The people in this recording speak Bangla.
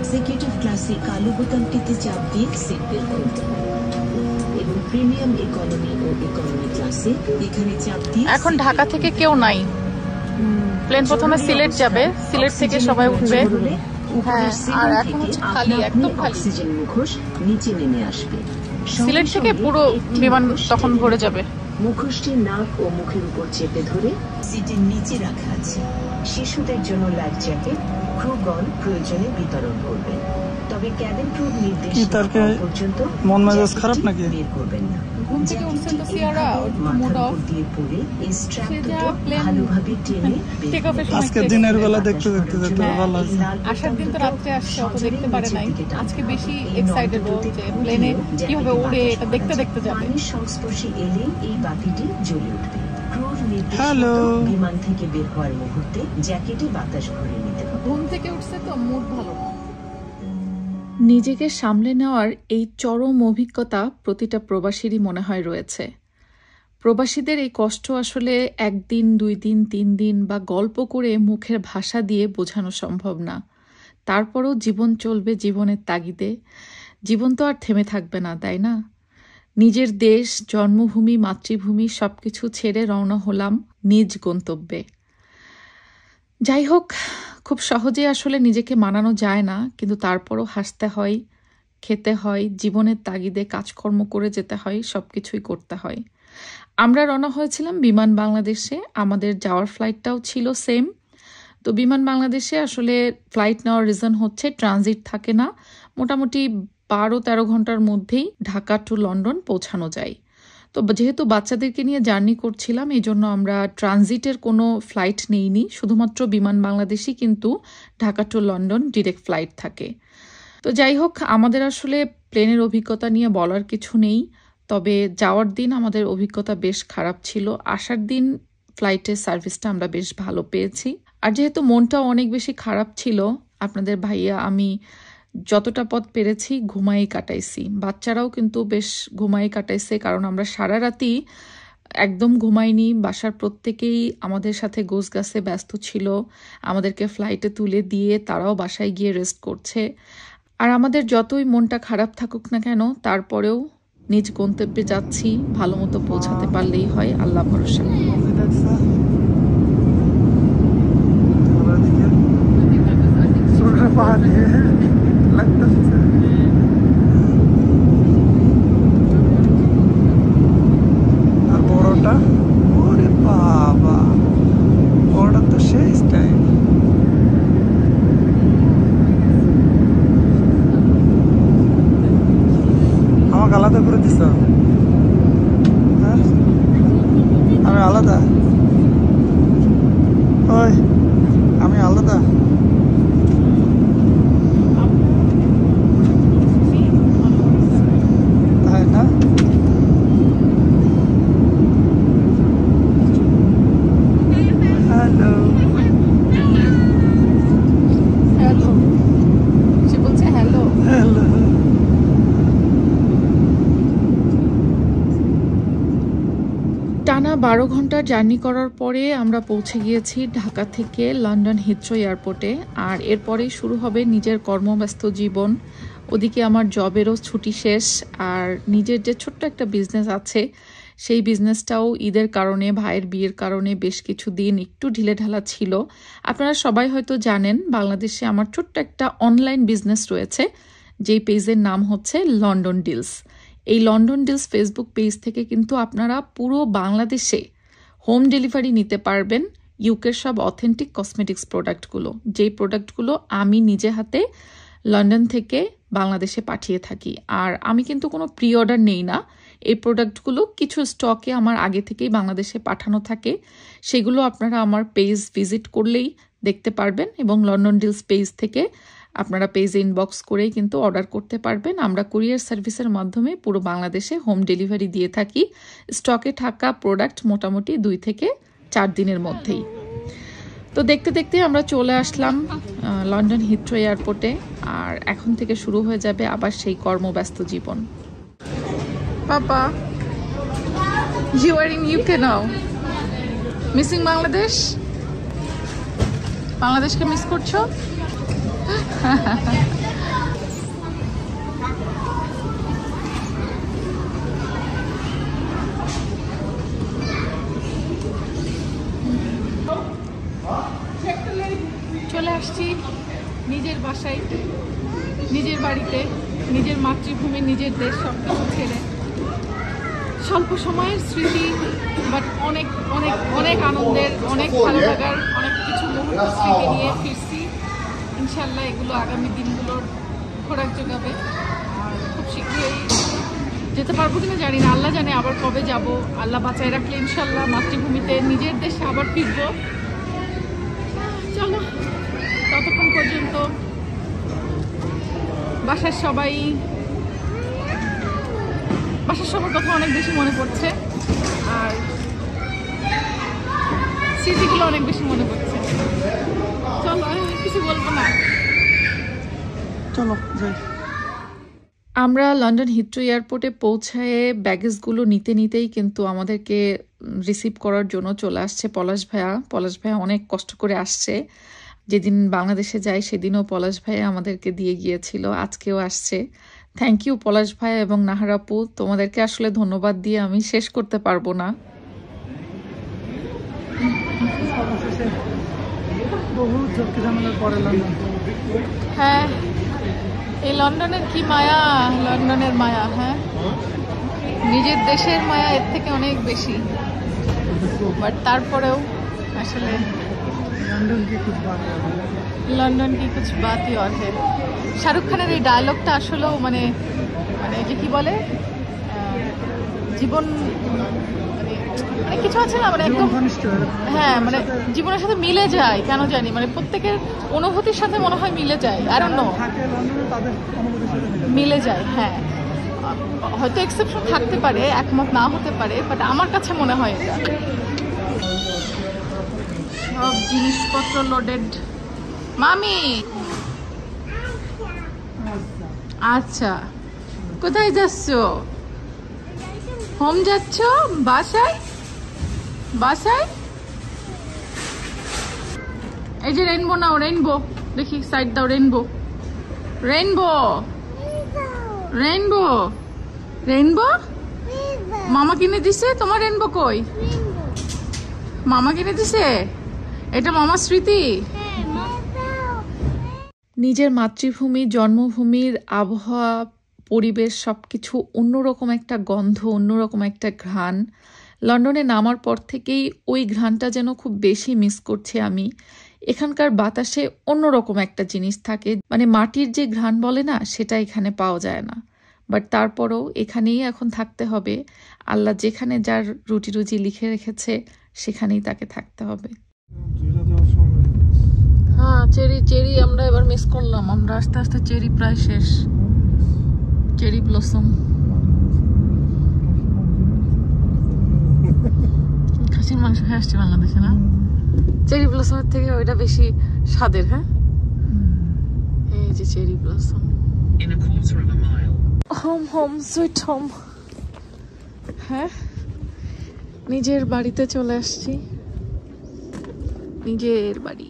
এক্সিকিউটিভ ক্লাসে কালো বোতামটিতে চাপ দিয়ে সিট বের করতে হবে এবং প্রিমিয়াম ইকোনমি ও ইকোনমি ক্লাসে এখানে চাপ দিয়ে। এখন ঢাকা থেকে কেউ নাই, প্লেন প্রথমে সিলেট যাবে, সিলেট থেকে সবাই উঠবে। হ্যাঁ, আর এখন খালি, একদম খালি। অক্সিজেন মুখোশ নিচে নেমে আসবে, সিলেট থেকে পুরো বিমান তখন ভরে যাবে। মুখোশটি নাক ও মুখের উপর চেপে ধরে সিটের নিচে রাখা আছে। শিশুদের জন্য লাইফ জ্যাকেট ক্রুগণ প্রয়োজনে বিতরণ করবেন, তবে ক্যাবিন ক্রু নির্দেশ পর্যন্ত মন মেজাজ খারাপ নাকি বের করবেন না। ঘুম থেকে উঠছে তো সিয়ারা, মুড অফ দিয়ে পড়ে এই স্ট্র্যাপটা ভালোভাবে টেনে টেক অফের আজকে দিনের বেলা দেখতে দেখতে যেতে ভালো লাগছে। আসার দিন তো রাত্রে আসছে, অত দেখতে পারে নাই। আজকে বেশি এক্সাইটেড যে প্লেনে কিভাবে উড়ে এটা দেখতে দেখতে যাবে। পানির সংস্পর্শে এলে এই বাতিটি জ্বলে উঠবে। ক্রুর নির্দেশ বিমান থেকে বের হওয়ার মুহূর্তে জ্যাকেটে বাতাস ভরে নিতে হবে। ঘুম থেকে উঠছে তো মুড ভালো না। নিজেকে সামলে নেওয়ার এই চরম অভিজ্ঞতা প্রতিটা প্রবাসীরই মনে হয় রয়েছে। প্রবাসীদের এই কষ্ট আসলে একদিন, 2 দিন, 3 দিন বা গল্প করে মুখের ভাষা দিয়ে বোঝানো সম্ভব না। তারপরও জীবন চলবে জীবনের তাগিদে। জীবন তো আর থেমে থাকবে না, তাই না? নিজের দেশ, জন্মভূমি, মাতৃভূমি সবকিছু ছেড়ে রওনা হলাম নিজ গন্তব্যে। যাই হোক, খুব সহজে আসলে নিজেকে মানানো যায় না, কিন্তু তারপরও হাসতে হয়, খেতে হয়, জীবনের তাগিদে কাজকর্ম করে যেতে হয়, সবকিছুই করতে হয়। আমরা রওনা হয়েছিলাম বিমান বাংলাদেশে, আমাদের যাওয়ার ফ্লাইটটাও ছিল সেম। তো বিমান বাংলাদেশে আসলে ফ্লাইট নেওয়ার রিজন হচ্ছে ট্রানজিট থাকে না, মোটামুটি 12-13 ঘন্টার মধ্যেই ঢাকা টু লন্ডন পৌঁছানো যায়। তো যেহেতু বাচ্চাদেরকে নিয়ে জার্নি করছিলাম, এই জন্য আমরা ট্রানজিটের কোনো ফ্লাইট নেইনি, শুধুমাত্র বিমান বাংলাদেশই কিন্তু Dhaka to London direct flight থাকে। তো যাই হোক, আমাদের আসলে প্লেনের অভিজ্ঞতা নিয়ে বলার কিছু নেই, তবে যাওয়ার দিন আমাদের অভিজ্ঞতা বেশ খারাপ ছিল। আসার দিন ফ্লাইটের সার্ভিসটা আমরা বেশ ভালো পেয়েছি। আর যেহেতু মনটাও অনেক বেশি খারাপ ছিল, আপনাদের ভাইয়া আমি যতটা পথ পেরেছি ঘুমাই কাটাইছি, বাচ্চারাও কিন্তু বেশ ঘুমাই কাটাইছে, কারণ আমরা সারা রাতি একদম ঘুমাইনি। বাসার প্রত্যেকেই আমাদের সাথে গোছগাছে ব্যস্ত ছিল, আমাদেরকে ফ্লাইটে তুলে দিয়ে তারাও বাসায় গিয়ে রেস্ট করছে। আর আমাদের যতই মনটা খারাপ থাকুক না কেন, তারপরেও নিজ গন্তব্যে যাচ্ছি, ভালো মতো পৌঁছাতে পারলেই হয়, আল্লাহ ভরসা। আর বড়টা, ওরে বাবা, বড়টা তো সেই স্টাইল। আমাকে আলাদা করে দিস, আমি আলাদা, ওই আমি আলাদা। তাই না? হ্যালো হ্যালো, সে বলছে হ্যালো। হ্যালো। টানা 12 ঘন্টা জার্নি করার পরে আমরা পৌঁছে গিয়েছি ঢাকা থেকে লন্ডন হিথ্রো এয়ারপোর্টে। আর এরপরেই শুরু হবে নিজের কর্মব্যস্ত জীবন। ওদিকে আমার জবেরও ছুটি শেষ, আর নিজের যে ছোট্ট একটা বিজনেস আছে সেই বিজনেসটাও ঈদের কারণে, ভাইয়ের বিয়ের কারণে বেশ কিছু দিন একটু ঢিলেঢালা ছিল। আপনারা সবাই হয়তো জানেন, বাংলাদেশে আমার ছোট্ট একটা অনলাইন বিজনেস রয়েছে, যেই পেজের নাম হচ্ছে লন্ডন ডিলস। এই লন্ডন ডিলস ফেসবুক পেজ থেকে কিন্তু আপনারা পুরো বাংলাদেশে হোম ডেলিভারি নিতে পারবেন ইউকের সব অথেন্টিক কসমেটিক্স প্রোডাক্টগুলো, যেই প্রোডাক্টগুলো আমি নিজে হাতে লন্ডন থেকে বাংলাদেশে পাঠিয়ে থাকি। আর আমি কিন্তু কোনো প্রি অর্ডার নেই না, এই প্রোডাক্টগুলো কিছু স্টকে আমার আগে থেকেই বাংলাদেশে পাঠানো থাকে, সেগুলো আপনারা আমার পেজ ভিজিট করলেই দেখতে পারবেন। এবং লন্ডন ডিলস পেজ থেকে আপনারা পেজে ইনবক্স করেই কিন্তু অর্ডার করতে পারবেন। আমরা কুরিয়ার সার্ভিসের মাধ্যমে পুরো বাংলাদেশে হোম ডেলিভারি দিয়ে থাকি। স্টকে থাকা প্রোডাক্ট মোটামুটি 2 থেকে 4 দিনের মধ্যেই। তো দেখতে দেখতে আমরা চলে আসলাম লন্ডন হিথ্রো এয়ারপোর্টে, আর এখন থেকে শুরু হয়ে যাবে আবার সেই কর্মব্যস্ত জীবন। Papa, you are in UK now, missing Bangladesh? বাংলাদেশকে মিস করছো? নিজের বাসায়, নিজের বাড়িতে, নিজের মাতৃভূমি, নিজের দেশ সবকিছু ছেড়ে স্বল্প সময়ের স্মৃতি, বাট অনেক অনেক অনেক আনন্দের, অনেক ভালো লাগার, অনেক কিছু মুহূর্ত স্মৃতি নিয়ে ফিরছি। ইনশাল্লাহ এগুলো আগামী দিনগুলোর খোরাক যোগাবে। আর খুব শীঘ্রই যেতে পারবো কিনা জানি না, আল্লাহ জানে আবার কবে যাব। আল্লাহ বাঁচায় রাখলে ইনশাল্লাহ মাতৃভূমিতে নিজের দেশে আবার ফিরবো। চলো, ততক্ষণ পর্যন্ত বাসার সবার কথা অনেক বেশি মনে পড়ছে, আর স্মৃতিগুলো অনেক বেশি মনে পড়ছে। চলো, আমি কিছু বলবো না, চলো যাই। আমরা লন্ডন হিথ্রো এয়ারপোর্টে পৌঁছায় ব্যাগেজগুলো নিতেই কিন্তু আমাদেরকে রিসিভ করার জন্য চলে আসছে পলাশ ভাইয়া অনেক কষ্ট করে আসছে। যেদিন বাংলাদেশে যাই সেদিনও পলাশ ভাইয়া আমাদেরকে দিয়ে গিয়েছিল, আজকেও আসছে। থ্যাংক ইউ পলাশ ভাইয়া এবং নাহার আপু, তোমাদেরকে আসলে ধন্যবাদ দিয়ে আমি শেষ করতে পারবো না। হ্যাঁ, এই লন্ডনের কি মায়া, লন্ডনের মায়া। হ্যাঁ, নিজের দেশের মায়া এর থেকে অনেক বেশি, বাট তারপরেও আসলে লন্ডন কি কুছ বাত ই और है। শাহরুখ খানের এই ডায়লগটা আসলেও মানে যে কি বলে, জীবন মানে কিছু আছে না, মানে একদম হ্যাঁ, মানে জীবনের সাথে মিলে যায় কেন জানি, মানে প্রত্যেকের অনুভূতির সাথে মনে হয় মিলে যায়, I don't know, মিলে যায়। হ্যাঁ, হয়তো এক্সেপশন থাকতে পারে, একমত না হতে পারে, বাট আমার কাছে মনে হয় এটা। সব জিনিসপত্র লোডেড। মামি, আচ্ছা কোথায় যাচ্ছ? হোম যাচ্ছ? বাসায়? এই যে রেইনবো নাও, রেইনবো দেখি, সাইড দাও, রেইনবো মামা কিনে দিছে। তোমার রেইনবো কই? মামা কিনে দিছে, এটা মামার স্মৃতি। নিজের মাতৃভূমি, জন্মভূমির আবহাওয়া, পরিবেশ সবকিছু অন্যরকম একটা গন্ধ, অন্যরকম একটা ঘ্রাণ। লন্ডনে নামার পর থেকেই ওই ঘ্রাণটা যেন খুব বেশি মিস করছি আমি। এখানকার বাতাসে অন্যরকম একটা জিনিস থাকে, মানে মাটির যে ঘ্রাণ বলে না, সেটা এখানে পাওয়া যায় না। বাট তারপরেও এখানেই এখন থাকতে হবে। আল্লাহ যেখানে যার রুটি রুজি লিখে রেখেছে সেখানেই তাকে থাকতে হবে। হ্যাঁ, চেরি আমরা এবার মিস করলাম। আমরা আস্তে আস্তে চেরি প্রায় শেষ। চেরি ব্লসম, খাসির মাংস খেয়ে আসছি বাংলাদেশে না, চেরি ব্লসমের থেকে ওইটা বেশি স্বাদের। হ্যাঁ, এই যে cherry blossom, home sweet home. হ্যাঁ, নিজের বাড়িতে চলে আসছি, নিজের বাড়ি।